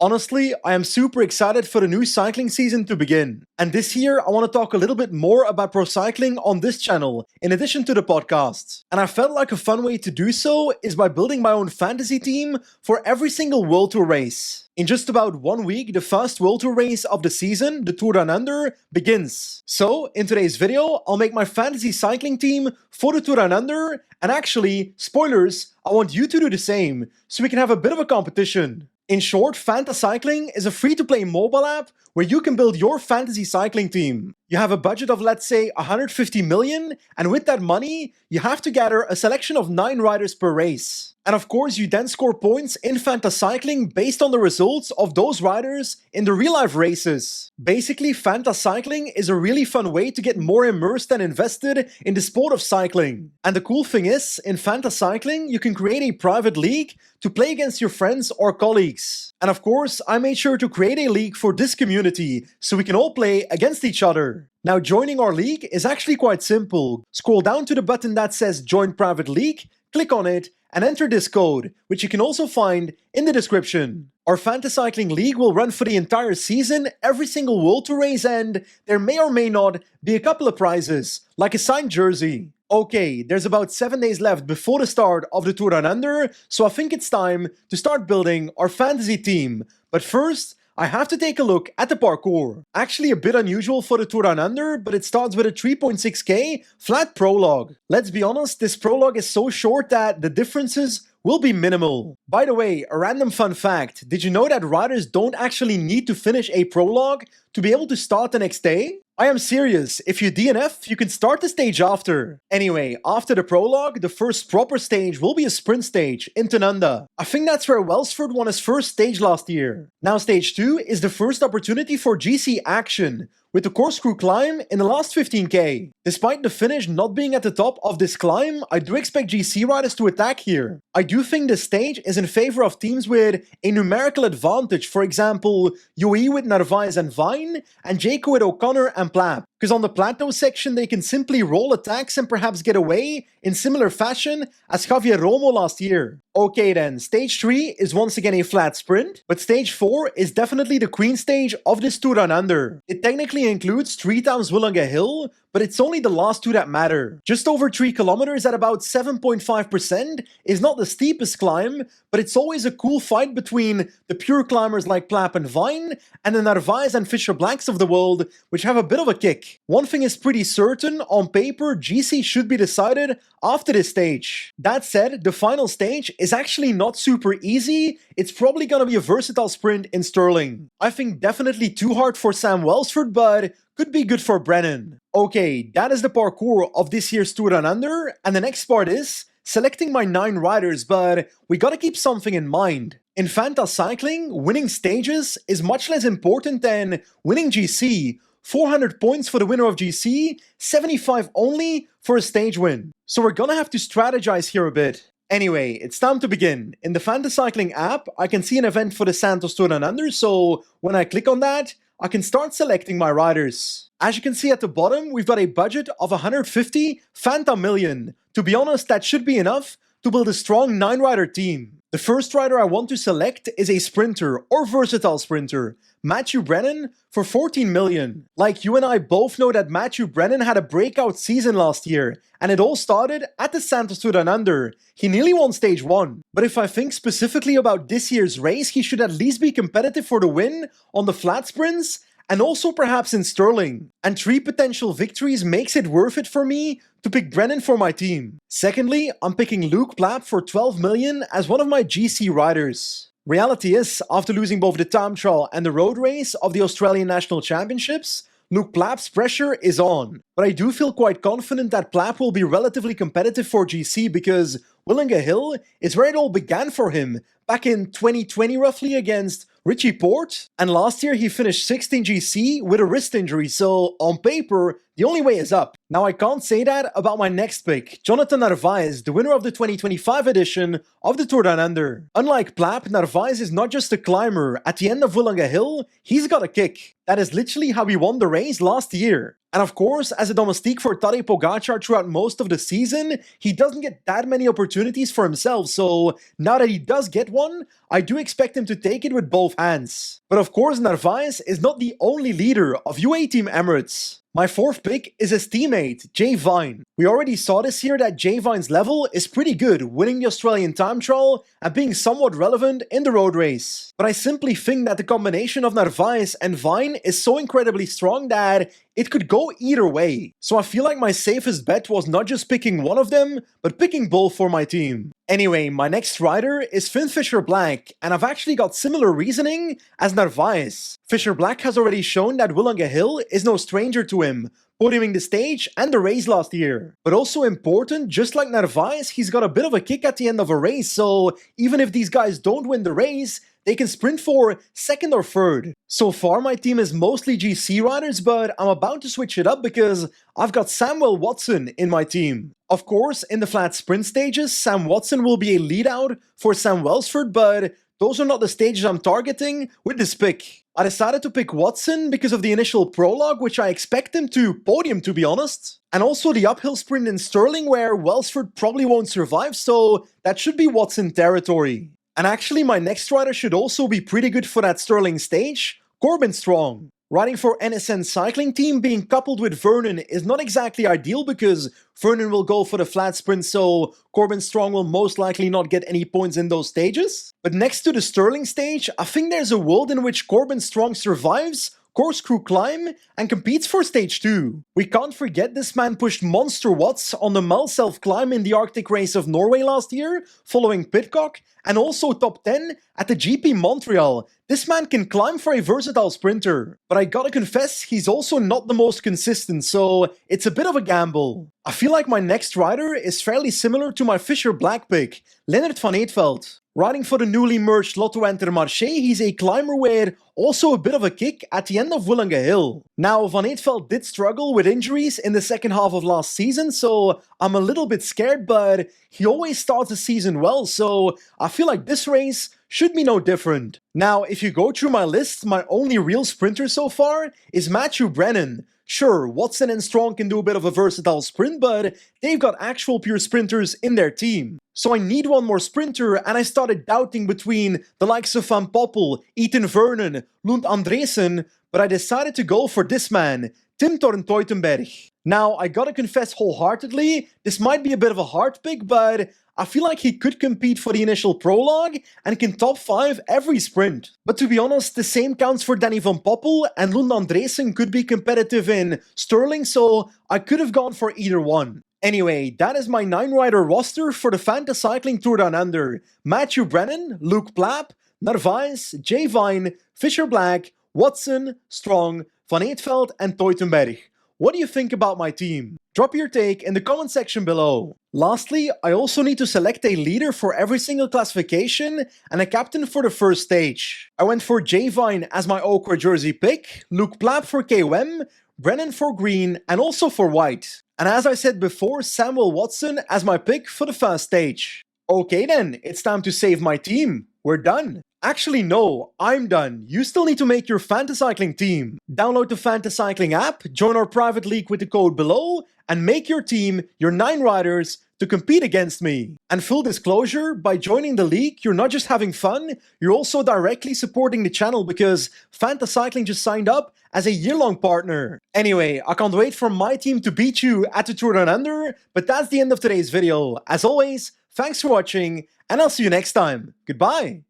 Honestly, I am super excited for the new cycling season to begin. And this year, I want to talk a little bit more about pro cycling on this channel, in addition to the podcast. And I felt like a fun way to do so is by building my own fantasy team for every single World Tour race. In just about 1 week, the first World Tour race of the season, the Tour Down Under, begins. So, in today's video, I'll make my fantasy cycling team for the Tour Down Under, and actually, spoilers, I want you to do the same, so we can have a bit of a competition. In short, Fantacycling is a free-to-play mobile app where you can build your fantasy cycling team. You have a budget of, let's say, 150 million, and with that money, you have to gather a selection of 9 riders per race. And of course, you then score points in Fantacycling based on the results of those riders in the real-life races. Basically, Fantacycling is a really fun way to get more immersed and invested in the sport of cycling. And the cool thing is, in Fantacycling, you can create a private league to play against your friends or colleagues. And of course, I made sure to create a league for this community, so we can all play against each other. Now, joining our league is actually quite simple. Scroll down to the button that says Join Private League, click on it, and enter this code, which you can also find in the description. Our Fantacycling League will run for the entire season, every single World Tour race, and there may or may not be a couple of prizes, like a signed jersey. Okay, there's about 7 days left before the start of the Tour Down Under, so I think it's time to start building our fantasy team. But first, I have to take a look at the parkour. Actually a bit unusual for the Tour Down Under, but it starts with a 3.6k flat prologue. Let's be honest, this prologue is so short that the differences will be minimal. By the way, a random fun fact, did you know that riders don't actually need to finish a prologue to be able to start the next day? I am serious, if you DNF, you can start the stage after. Anyway, after the prologue, the first proper stage will be a sprint stage in Tanunda. I think that's where Welsford won his first stage last year. Now stage 2 is the first opportunity for GC action, with the corkscrew climb in the last 15k. Despite the finish not being at the top of this climb, I do expect GC riders to attack here. I do think this stage is in favor of teams with a numerical advantage, for example, UE with Narvaez and Vine, and Jayco with O'Connor and Plapp. Because on the plateau section they can simply roll attacks and perhaps get away in similar fashion as Javier Romo last year. Okay then, stage 3 is once again a flat sprint, but stage 4 is definitely the queen stage of this Tour Down Under. It technically includes 3 times Willunga Hill, but it's only the last 2 that matter. Just over 3 kilometers at about 7.5% is not the steepest climb, but it's always a cool fight between the pure climbers like Plapp and Vine, and the Narvaez and Fisher Blacks of the world, which have a bit of a kick. One thing is pretty certain, on paper, GC should be decided after this stage. That said, the final stage is actually not super easy, it's probably gonna be a versatile sprint in Stirling. I think definitely too hard for Sam Welsford, but could be good for Brennan. Okay, that is the parkour of this year's Tour Down Under, and the next part is selecting my 9 riders, but we gotta keep something in mind. In Fantacycling, winning stages is much less important than winning GC. 400 points for the winner of GC, 75 only for a stage win. So we're gonna have to strategize here a bit. Anyway, it's time to begin. In the Fantacycling app, I can see an event for the Santos Tour Down Under, so when I click on that, I can start selecting my riders. As you can see at the bottom, we've got a budget of 150 Fanta million. To be honest, that should be enough to build a strong 9-rider team. The first rider I want to select is a sprinter or versatile sprinter, Matthew Brennan, for 14 million. Like you and I both know that Matthew Brennan had a breakout season last year, and it all started at the Santos Tour Down Under. He nearly won stage 1. But if I think specifically about this year's race, he should at least be competitive for the win on the flat sprints, and also perhaps in Stirling. And 3 potential victories makes it worth it for me to pick Brennan for my team. Secondly, I'm picking Luke Plapp for 12 million as one of my GC riders. Reality is, after losing both the time trial and the road race of the Australian National Championships, Luke Plapp's pressure is on. But I do feel quite confident that Plapp will be relatively competitive for GC because Willunga Hill is where it all began for him, back in 2020 roughly against Richie Porte, and last year he finished 6th in GC with a wrist injury, so on paper, the only way is up. Now I can't say that about my next pick, Jonathan Narvaez, the winner of the 2025 edition of the Tour Down Under. Unlike Plapp, Narvaez is not just a climber. At the end of Willunga Hill, he's got a kick. That is literally how he won the race last year. And of course, as a domestique for Tadej Pogacar throughout most of the season, he doesn't get that many opportunities for himself, so now that he does get one, I do expect him to take it with both hands. But of course, Narvaez is not the only leader of UAE Team Emirates. My fourth pick is his teammate, Jay Vine. We already saw this year that Jay Vine's level is pretty good, winning the Australian time trial and being somewhat relevant in the road race. But I simply think that the combination of Narvaez and Vine is so incredibly strong that it could go either way. So I feel like my safest bet was not just picking one of them, but picking both for my team. Anyway, my next rider is Finn Fisher-Black, and I've actually got similar reasoning as Narvaez. Fisher-Black has already shown that Willunga Hill is no stranger to him, podiuming the stage and the race last year. But also important, just like Narvaez, he's got a bit of a kick at the end of a race, so even if these guys don't win the race, they can sprint for second or third. So far my team is mostly GC riders, but I'm about to switch it up because I've got Samuel Watson in my team. Of course, in the flat sprint stages, Sam Watson will be a lead out for Sam Welsford, but those are not the stages I'm targeting with this pick. I decided to pick Watson because of the initial prologue, which I expect him to podium, to be honest. And also the uphill sprint in Stirling, where Welsford probably won't survive, so that should be Watson territory. And actually, my next rider should also be pretty good for that Stirling stage, Corbin Strong. Riding for NSN Cycling Team being coupled with Vernon is not exactly ideal because Vernon will go for the flat sprint, so Corbin Strong will most likely not get any points in those stages. But next to the Stirling stage, I think there's a world in which Corbin Strong survives Corkscrew Climb and competes for stage 2. We can't forget this man pushed monster watts on the Mull self-climb in the Arctic race of Norway last year, following Pidcock, and also top 10 at the GP Montreal. This man can climb for a versatile sprinter. But I gotta confess, he's also not the most consistent, so it's a bit of a gamble. I feel like my next rider is fairly similar to my Fisher-Black pick, Lennart van Eetveld. Riding for the newly merged Lotto Intermarché, he's a climber with also a bit of a kick at the end of Willunga Hill. Now, Van Eetveld did struggle with injuries in the second half of last season, so I'm a little bit scared, but he always starts the season well, so I feel like this race should be no different. Now, if you go through my list, my only real sprinter so far is Matthew Brennan. Sure, Watson and Strong can do a bit of a versatile sprint, but they've got actual pure sprinters in their team. So I need one more sprinter, and I started doubting between the likes of Van Poppel, Ethan Vernon, Lund Andresen, but I decided to go for this man, Tim Thorn Teutenberg. Now, I gotta confess wholeheartedly, this might be a bit of a hard pick, but I feel like he could compete for the initial prologue and can top 5 every sprint. But to be honest, the same counts for Danny Van Poppel, and Lund Andresen could be competitive in Stirling, so I could have gone for either one. Anyway, that is my 9-rider roster for the Fantacycling Tour Down Under. Matthew Brennan, Luke Plapp, Narvaez, Jay Vine, Fisher-Black, Watson, Strong, Van Eetveld and Teutenberg. What do you think about my team? Drop your take in the comment section below. Lastly, I also need to select a leader for every single classification and a captain for the first stage. I went for Jay Vine as my Ochre jersey pick, Luke Plapp for KOM, Brennan for green and also for white. And as I said before, Samuel Watson as my pick for the first stage. Okay then, it's time to save my team. We're done. Actually no, I'm done. You still need to make your Fantacycling team. Download the Fantacycling app, join our private league with the code below, and make your team, your 9 riders, to compete against me. And full disclosure, by joining the league, you're not just having fun, you're also directly supporting the channel because Fantacycling just signed up as a year-long partner. Anyway, I can't wait for my team to beat you at the Tour Down Under, but that's the end of today's video. As always, thanks for watching, and I'll see you next time. Goodbye!